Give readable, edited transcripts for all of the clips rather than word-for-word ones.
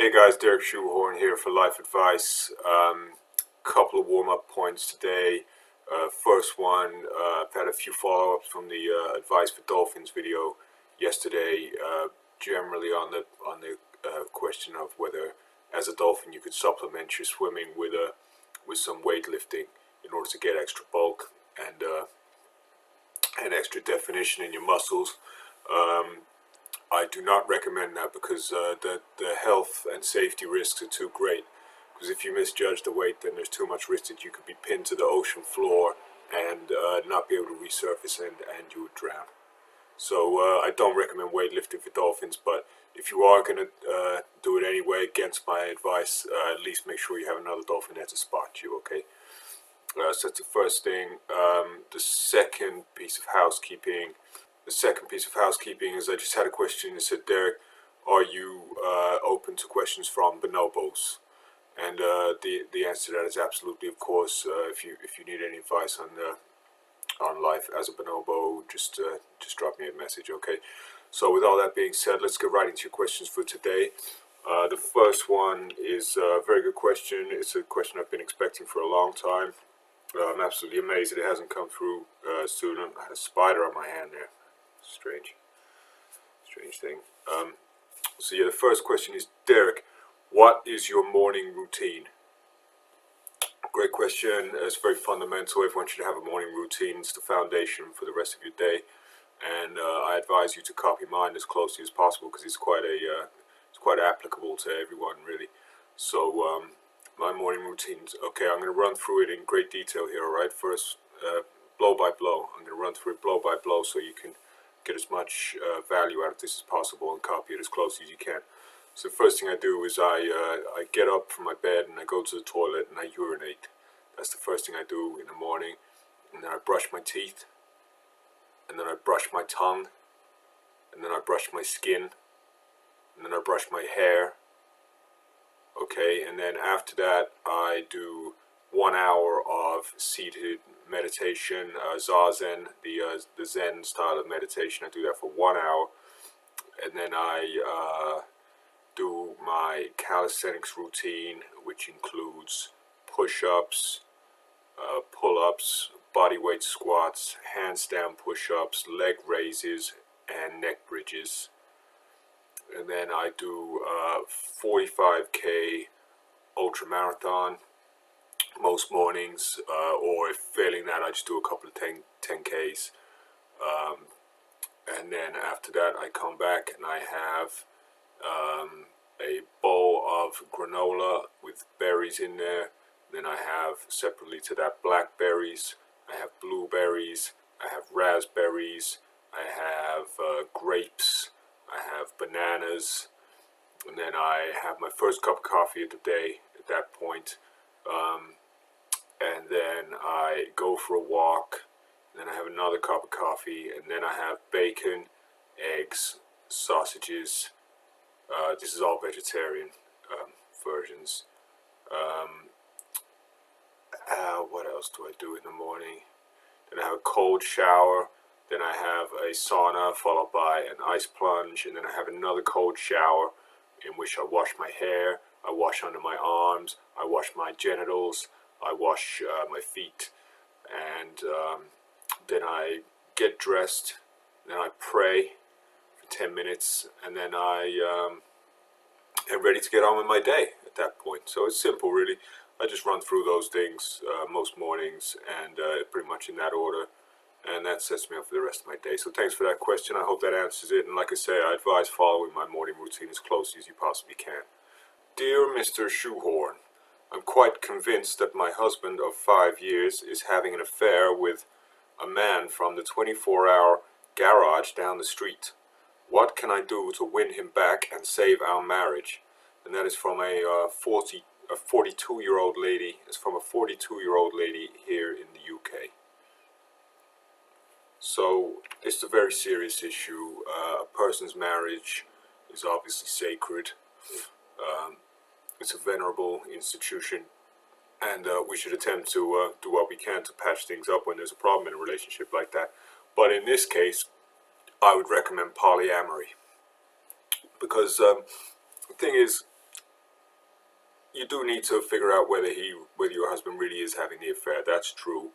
Hey guys, Derek Shoehorn here for life advice. Couple of warm-up points today. First one, I've had a few follow-ups from the advice for dolphins video yesterday. Generally on the question of whether, as a dolphin, you could supplement your swimming with some weightlifting in order to get extra bulk and extra definition in your muscles. I do not recommend that because the health and safety risks are too great. Because if you misjudge the weight, then there's too much risk that you could be pinned to the ocean floor and not be able to resurface and you would drown. So I don't recommend weightlifting for dolphins, but if you are going to do it anyway, against my advice, at least make sure you have another dolphin there to spot you, okay? So that's the first thing. The second piece of housekeeping is I just had a question that said, Derek, are you open to questions from bonobos? And the answer to that is absolutely, of course. If you need any advice on life as a bonobo, just drop me a message, okay? So with all that being said, let's get right into your questions for today. The first one is a very good question. It's a question I've been expecting for a long time. I'm absolutely amazed that it hasn't come through sooner. I had a spider on my hand there. Strange thing. So yeah, the first question is, Derek, what is your morning routine? Great question. It's very fundamental. Everyone should have a morning routine. It's the foundation for the rest of your day, and I advise you to copy mine as closely as possible because it's quite applicable to everyone, really. So my morning routines. Okay, I'm going to run through it in great detail here. All right, first blow by blow. I'm going to run through it blow by blow so you can get as much value out of this as possible and copy it as closely as you can. So the first thing I do is I get up from my bed and I go to the toilet and I urinate. That's the first thing I do in the morning. And then I brush my teeth, and then I brush my tongue, and then I brush my skin, and then I brush my hair. Okay, and then after that I do 1 hour of seated meditation, zazen, the Zen style of meditation. I do that for 1 hour, and then I do my calisthenics routine, which includes push-ups, pull-ups, bodyweight squats, handstand push-ups, leg raises, and neck bridges. And then I do 45K ultra marathon most mornings, or if failing that, I just do a couple of 10Ks. And then after that, I come back and I have a bowl of granola with berries in there. Then I have separately to that blackberries, I have blueberries, I have raspberries, I have grapes, I have bananas, and then I have my first cup of coffee of the day at that point. And then I go for a walk, and then I have another cup of coffee, and then I have bacon, eggs, sausages. This is all vegetarian versions. What else do I do in the morning? Then I have a cold shower. Then I have a sauna followed by an ice plunge, and then I have another cold shower in which I wash my hair, I wash under my arms, I wash my genitals, I wash my feet, and then I get dressed, then I pray for 10 minutes, and then I am ready to get on with my day at that point. So it's simple, really. I just run through those things most mornings, and pretty much in that order, and that sets me up for the rest of my day. So thanks for that question. I hope that answers it, and like I say, I advise following my morning routine as closely as you possibly can. Dear Mr. Shoehorn, I'm quite convinced that my husband of 5 years is having an affair with a man from the 24-hour garage down the street. What can I do to win him back and save our marriage? And that is from a 42-year-old lady. It's from a 42-year-old lady here in the UK. So it's a very serious issue. A person's marriage is obviously sacred. It's a venerable institution, and we should attempt to do what we can to patch things up when there's a problem in a relationship like that. But in this case, I would recommend polyamory, because the thing is, you do need to figure out whether your husband really is having the affair. That's true.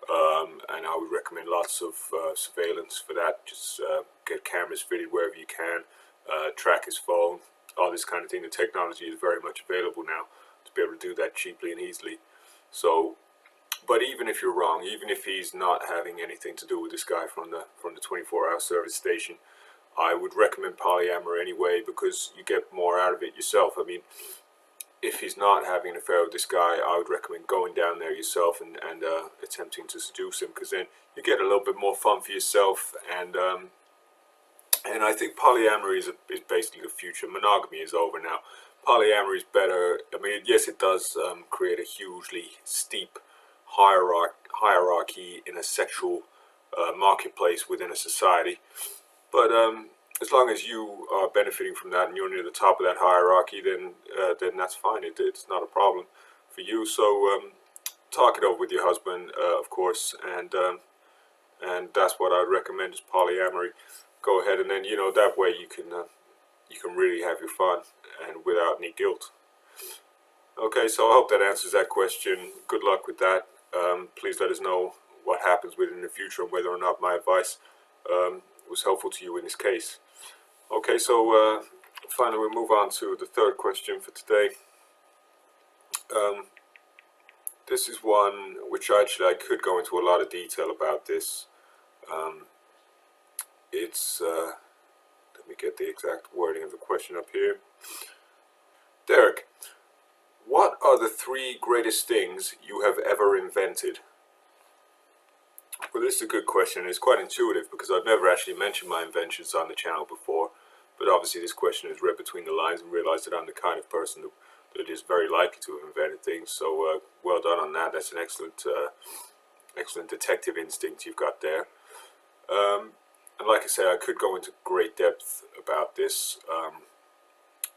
And I would recommend lots of surveillance for that. Just get cameras fitted wherever you can, track his phone, all this kind of thing. The technology is very much available now to be able to do that cheaply and easily. So, but even if you're wrong, even if he's not having anything to do with this guy from the 24-hour service station, I would recommend polyamory anyway, because you get more out of it yourself. I mean, if he's not having an affair with this guy, I would recommend going down there yourself and attempting to seduce him, because then you get a little bit more fun for yourself. And I think polyamory is basically the future. Monogamy is over now. Polyamory is better. I mean, yes, it does create a hugely steep hierarchy in a sexual marketplace within a society. But as long as you are benefiting from that and you're near the top of that hierarchy, then that's fine. It's not a problem for you. So talk it over with your husband, of course, and that's what I'd recommend is polyamory. Go ahead, and then that way you can really have your fun and without any guilt. Okay, so I hope that answers that question. Good luck with that. Please let us know what happens with it in the future and whether or not my advice was helpful to you in this case. Okay, so finally we'll move on to the third question for today. This is one which actually I could go into a lot of detail about this. Let me get the exact wording of the question up here. Derek, what are the 3 greatest things you have ever invented? Well, this is a good question. It's quite intuitive because I've never actually mentioned my inventions on the channel before. But obviously this question is read between the lines and realized that I'm the kind of person that is very likely to have invented things. So well done on that. That's an excellent detective instinct you've got there. And like I say, I could go into great depth about this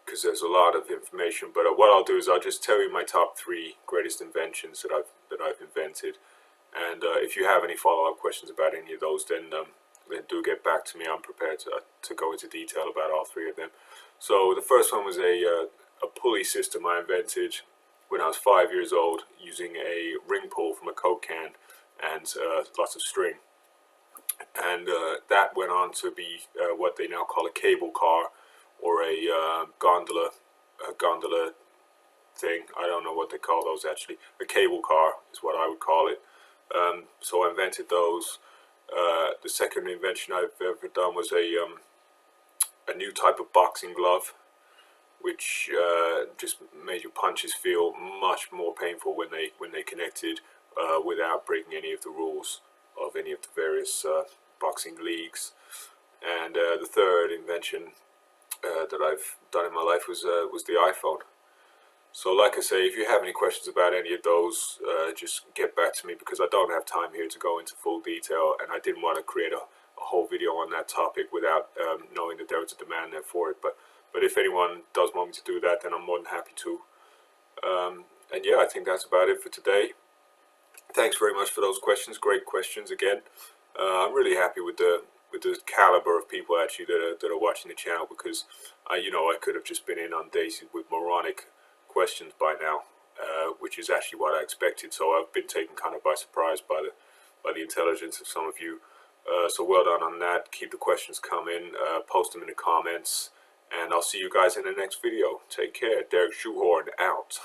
because there's a lot of information. But what I'll do is I'll just tell you my top 3 greatest inventions that I've invented. And if you have any follow-up questions about any of those, then do get back to me. I'm prepared to go into detail about all 3 of them. So the first one was a pulley system I invented when I was 5 years old, using a ring pull from a Coke can and lots of string. And that went on to be what they now call a cable car, or a gondola thing. I don't know what they call those actually. A cable car is what I would call it. So I invented those. The second invention I've ever done was a new type of boxing glove, which just made your punches feel much more painful when they connected, without breaking any of the rules of any of the various boxing leagues. And the third invention that I've done in my life was the iPhone. So like I say, if you have any questions about any of those, just get back to me, because I don't have time here to go into full detail, and I didn't want to create a whole video on that topic without knowing that there was a demand there for it. But if anyone does want me to do that, then I'm more than happy to. And yeah, I think that's about it for today. Thanks very much for those questions. Great questions again. I'm really happy with the caliber of people actually that are watching the channel, because I could have just been inundated with moronic questions by now, which is actually what I expected. So I've been taken kind of by surprise by the intelligence of some of you. So well done on that. Keep the questions coming. Post them in the comments, and I'll see you guys in the next video. Take care. Derek Shoehorn out.